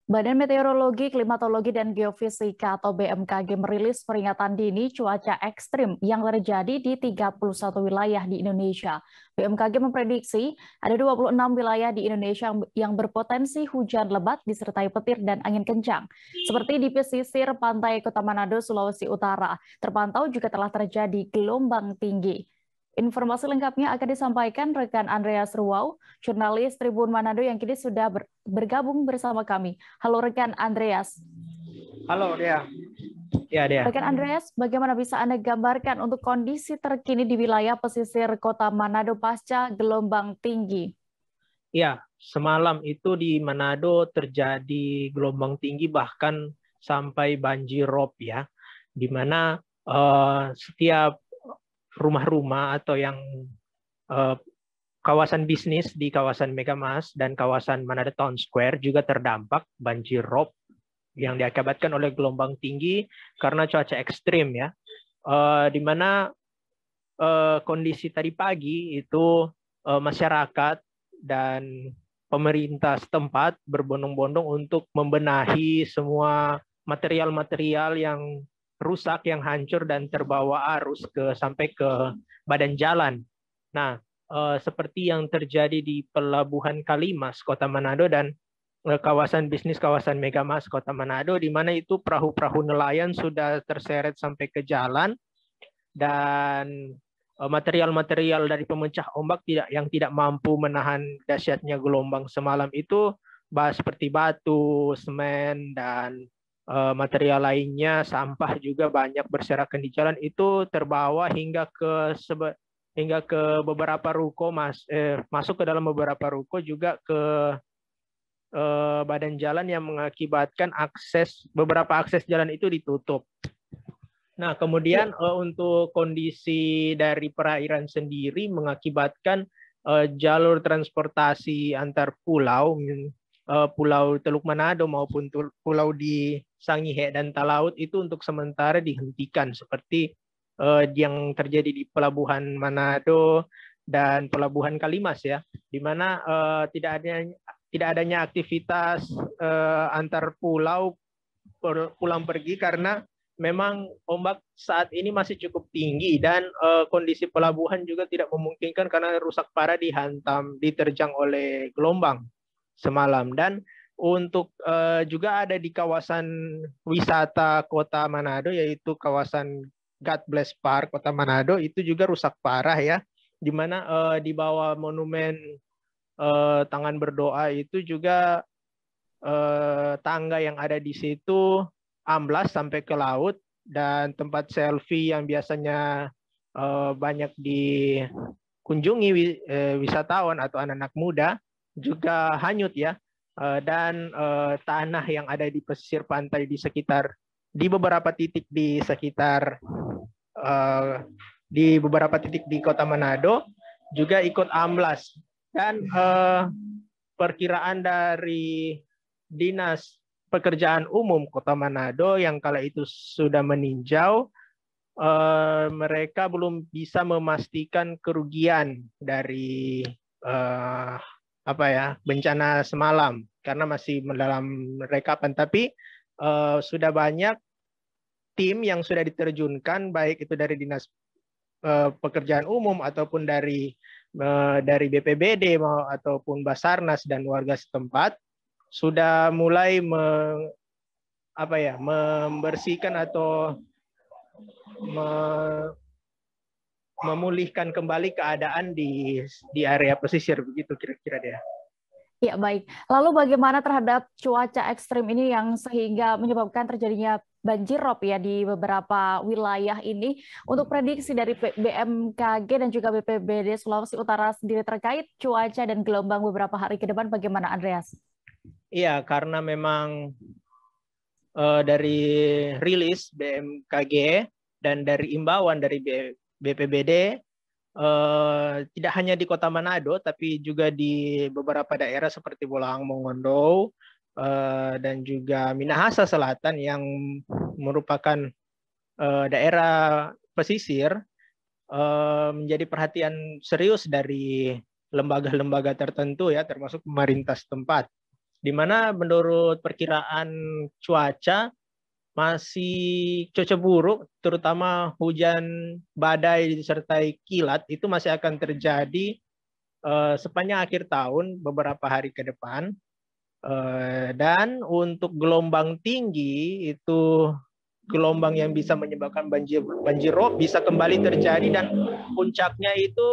Badan Meteorologi, Klimatologi, dan Geofisika atau BMKG merilis peringatan dini cuaca ekstrim yang terjadi di 31 wilayah di Indonesia. BMKG memprediksi ada 26 wilayah di Indonesia yang berpotensi hujan lebat disertai petir dan angin kencang. Seperti di pesisir pantai Kota Manado, Sulawesi Utara, terpantau juga telah terjadi gelombang tinggi. Informasi lengkapnya akan disampaikan rekan Andreas Ruwau, jurnalis Tribun Manado yang kini sudah bergabung bersama kami. Halo rekan Andreas. Halo Dea. Ya Dea. Rekan Andreas, bagaimana bisa Anda gambarkan untuk kondisi terkini di wilayah pesisir Kota Manado pasca gelombang tinggi? Ya, semalam itu di Manado terjadi gelombang tinggi bahkan sampai banjir rob ya, di mana setiap rumah-rumah atau yang kawasan bisnis di kawasan Megamas dan kawasan Manado Town Square juga terdampak banjir rob yang diakibatkan oleh gelombang tinggi karena cuaca ekstrim ya, di mana kondisi tadi pagi itu masyarakat dan pemerintah setempat berbondong-bondong untuk membenahi semua material-material yang rusak, yang hancur dan terbawa arus sampai ke badan jalan. Nah, seperti yang terjadi di Pelabuhan Kalimas, Kota Manado, dan kawasan bisnis kawasan Megamas Kota Manado, di mana itu perahu-perahu nelayan sudah terseret sampai ke jalan, dan material-material dari pemecah ombak yang tidak mampu menahan dahsyatnya gelombang semalam itu, seperti batu, semen, dan material lainnya, sampah juga banyak berserakan di jalan, itu terbawa hingga ke beberapa ruko, masuk ke dalam beberapa ruko, juga ke badan jalan yang mengakibatkan beberapa akses jalan itu ditutup. Nah, kemudian untuk kondisi dari perairan sendiri mengakibatkan jalur transportasi antar pulau, Pulau Teluk Manado maupun pulau di Sangihe dan Talaut itu untuk sementara dihentikan, seperti yang terjadi di Pelabuhan Manado dan Pelabuhan Kalimas ya, di mana tidak adanya aktivitas antar pulau pulang pergi karena memang ombak saat ini masih cukup tinggi, dan kondisi pelabuhan juga tidak memungkinkan karena rusak parah diterjang oleh gelombang semalam. Dan untuk juga ada di kawasan wisata Kota Manado, yaitu kawasan God Bless Park Kota Manado, itu juga rusak parah ya, di mana di bawah monumen tangan berdoa itu juga tangga yang ada di situ amblas sampai ke laut, dan tempat selfie yang biasanya banyak dikunjungi wisatawan atau anak-anak muda juga hanyut ya, dan tanah yang ada di pesisir pantai di beberapa titik di sekitar di beberapa titik di Kota Manado juga ikut amblas, dan perkiraan dari Dinas Pekerjaan Umum Kota Manado yang kala itu sudah meninjau, mereka belum bisa memastikan kerugian dari bencana semalam karena masih dalam rekapan. Tapi sudah banyak tim yang sudah diterjunkan, baik itu dari Dinas Pekerjaan Umum ataupun dari BPBD ataupun Basarnas dan warga setempat, sudah mulai membersihkan atau memulihkan kembali keadaan di area pesisir, begitu kira-kira dia. Ya, baik. Lalu bagaimana terhadap cuaca ekstrim ini yang sehingga menyebabkan terjadinya banjir rob ya di beberapa wilayah ini? Untuk prediksi dari BMKG dan juga BPBD Sulawesi Utara sendiri terkait cuaca dan gelombang beberapa hari ke depan, bagaimana Andreas? Iya, karena memang dari rilis BMKG dan dari imbauan dari BPBD, tidak hanya di Kota Manado, tapi juga di beberapa daerah seperti Bolaang Mongondo dan juga Minahasa Selatan yang merupakan daerah pesisir, menjadi perhatian serius dari lembaga-lembaga tertentu ya, termasuk pemerintah setempat. di mana menurut perkiraan cuaca masih cuaca buruk, terutama hujan badai disertai kilat itu masih akan terjadi sepanjang akhir tahun beberapa hari ke depan. Dan untuk gelombang tinggi itu gelombang yang bisa menyebabkan banjir rob bisa kembali terjadi dan puncaknya itu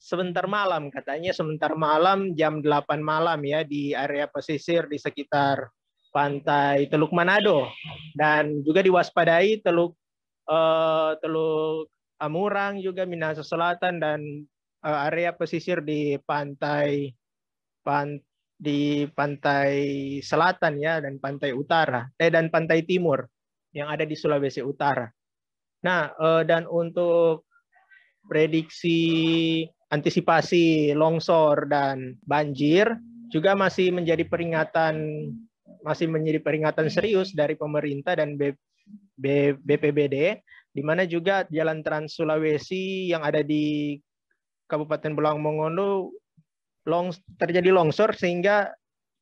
sebentar malam, katanya sebentar malam jam 8 malam ya di area pesisir di sekitar pantai Teluk Manado, dan juga diwaspadai Teluk Amurang juga Minahasa Selatan dan area pesisir di pantai selatan ya dan pantai utara dan pantai timur yang ada di Sulawesi Utara. Nah, dan untuk prediksi antisipasi longsor dan banjir juga masih menjadi peringatan serius dari pemerintah dan BPBD, di mana juga Jalan Trans Sulawesi yang ada di Kabupaten Bolang Mongondo terjadi longsor sehingga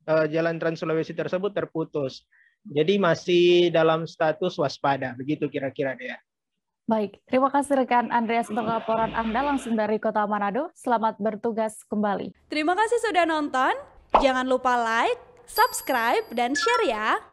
Jalan Trans Sulawesi tersebut terputus. Jadi masih dalam status waspada, begitu kira-kira deh. Baik, terima kasih rekan Andreas untuk laporan Anda langsung dari Kota Manado. Selamat bertugas kembali. Terima kasih sudah nonton. Jangan lupa like, subscribe, dan share ya.